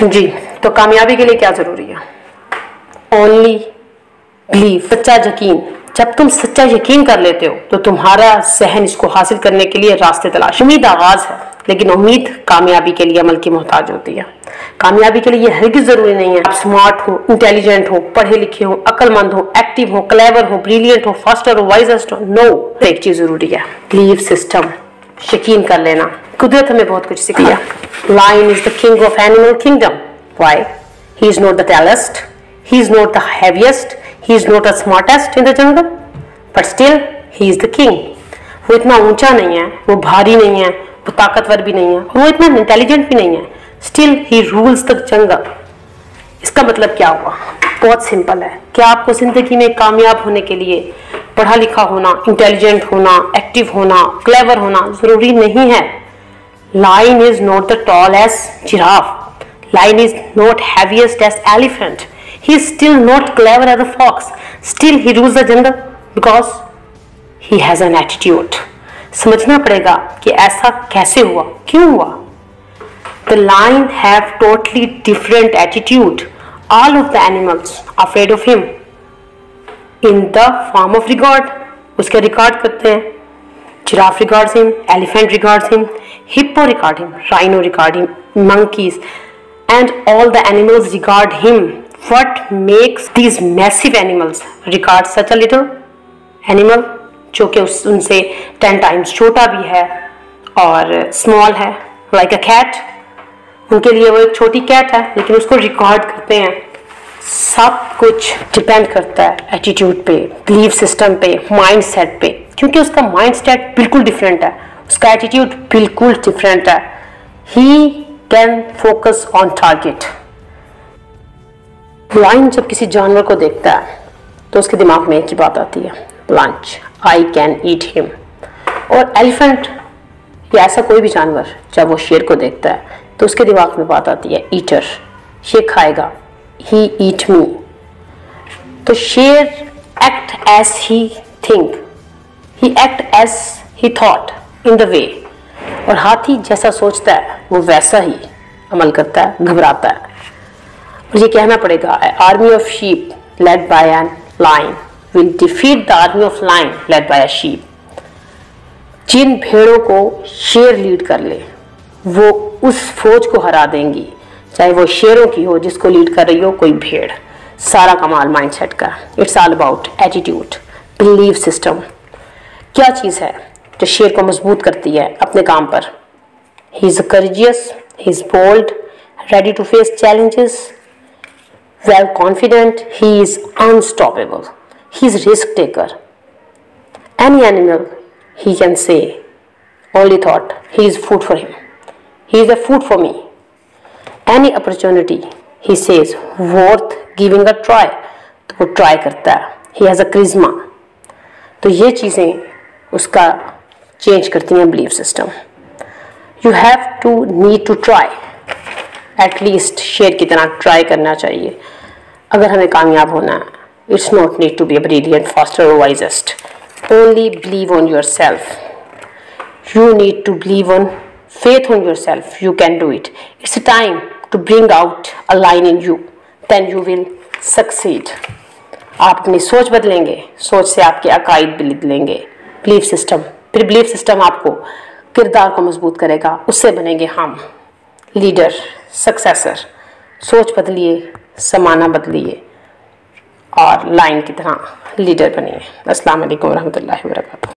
जी, तो कामयाबी के लिए क्या ज़रूरी है? ओनली बिलीव, सच्चा यकीन। जब तुम सच्चा यकीन कर लेते हो तो तुम्हारा ज़हन इसको हासिल करने के लिए रास्ते तलाश। उम्मीद आगाज़ है, लेकिन उम्मीद कामयाबी के लिए अमल की मोहताज होती है। कामयाबी के लिए हरगिज़ ज़रूरी नहीं है आप स्मार्ट हो, इंटेलिजेंट हो, पढ़े लिखे हो, अक्लमंद हो, एक्टिव हो, क्लेवर हो, ब्रिलियंट हो, फास्टर हो, वाइजेस्ट हो। नो, एक चीज़ ज़रूरी है, बिलीव सिस्टम, यकीन कर लेना। कुदरत हमें बहुत कुछ सिखाया। Lion is the king of animal kingdom. Why? He is not the tallest, he is not the heaviest, he is not the smartest in the jungle, but still he is the king. वो इतना ऊंचा नहीं है, वो भारी नहीं है, वो ताकतवर भी नहीं है, वो इतना इंटेलिजेंट भी नहीं है, still he rules the jungle. इसका मतलब क्या हुआ? बहुत सिंपल है। क्या आपको जिंदगी में कामयाब होने के लिए पढ़ा लिखा होना, इंटेलिजेंट होना, एक्टिव होना, क्लेवर होना जरूरी नहीं है? Lion is not the tall as giraffe. Lion is not heaviest as elephant. He is still not clever as a fox. Still he rules the jungle because he has an attitude. समझना पड़ेगा कि ऐसा कैसे हुआ, क्यों हुआ? The lion have totally different attitude. All of the animals afraid of him. In the form of regard, उसका record करते हैं। Giraffe regards him, elephant regards him, hippo regard him, rhino regard him, monkeys, and all the animals regard him. What makes these massive animals regard such a little animal जो कि उनसे 10 times छोटा भी है और small है, like a cat? उनके लिए वो एक छोटी कैट है, लेकिन उसको रिकॉर्ड करते हैं। सब कुछ डिपेंड करता है एटीट्यूड पे, बिलीफ सिस्टम पे, माइंड सेट पे, क्योंकि उसका माइंड सेट बिल्कुल डिफरेंट है, उसका एटीट्यूड बिल्कुल डिफरेंट है। He can focus on target. Lion जब किसी जानवर को देखता है तो उसके दिमाग में एक ही बात आती है, lunch, I can eat him. और एलिफेंट या ऐसा कोई भी जानवर जब वो शेर को देखता है तो उसके दिमाग में बात आती है, ईटर, ये खाएगा, ही ईट मी। तो शेर act as he think, he act as he thought in the way. और हाथी जैसा सोचता है वो वैसा ही अमल करता है, घबराता है। मुझे कहना पड़ेगा, army of sheep led by an lion will defeat the army of lion led by a sheep. जिन भेड़ों को शेर लीड कर ले वो उस फौज को हरा देंगी, चाहे वो शेरों की हो जिसको लीड कर रही हो कोई भेड़। सारा कमाल माइंडसेट का। It's all about attitude, belief system. क्या चीज़ है जो शेर को मजबूत करती है अपने काम पर? He is courageous, he is bold, ready to face challenges, well confident, he is unstoppable, he is risk taker. Any animal he can say only thought he is food for him, he is a food for me. Any opportunity he says worth giving a try, तो वो try करता है। he has a charisma. तो ये चीज़ें उसका change करती हैं belief system. you have to need to try, at least शेर की तरह ट्राई करना चाहिए अगर हमें कामयाब होना है। It's not need to be a brilliant, faster और wisest. Only believe on your self. You need to believe on faith on yourself. You can do it. It's a time to bring out a line in you. Then you will succeed. आप अपनी सोच बदलेंगे, सोच से आपके अकायद बदलेंगे। Belief system, फिर belief system आपको किरदार को मजबूत करेगा, उससे बनेंगे हम लीडर, सक्सेसर। सोच बदलिए, समाना बदलिए और लाइन की तरह लीडर बनिए। अस्सलाम वालेकुम रहमतुल्लाहि व बरकातहू।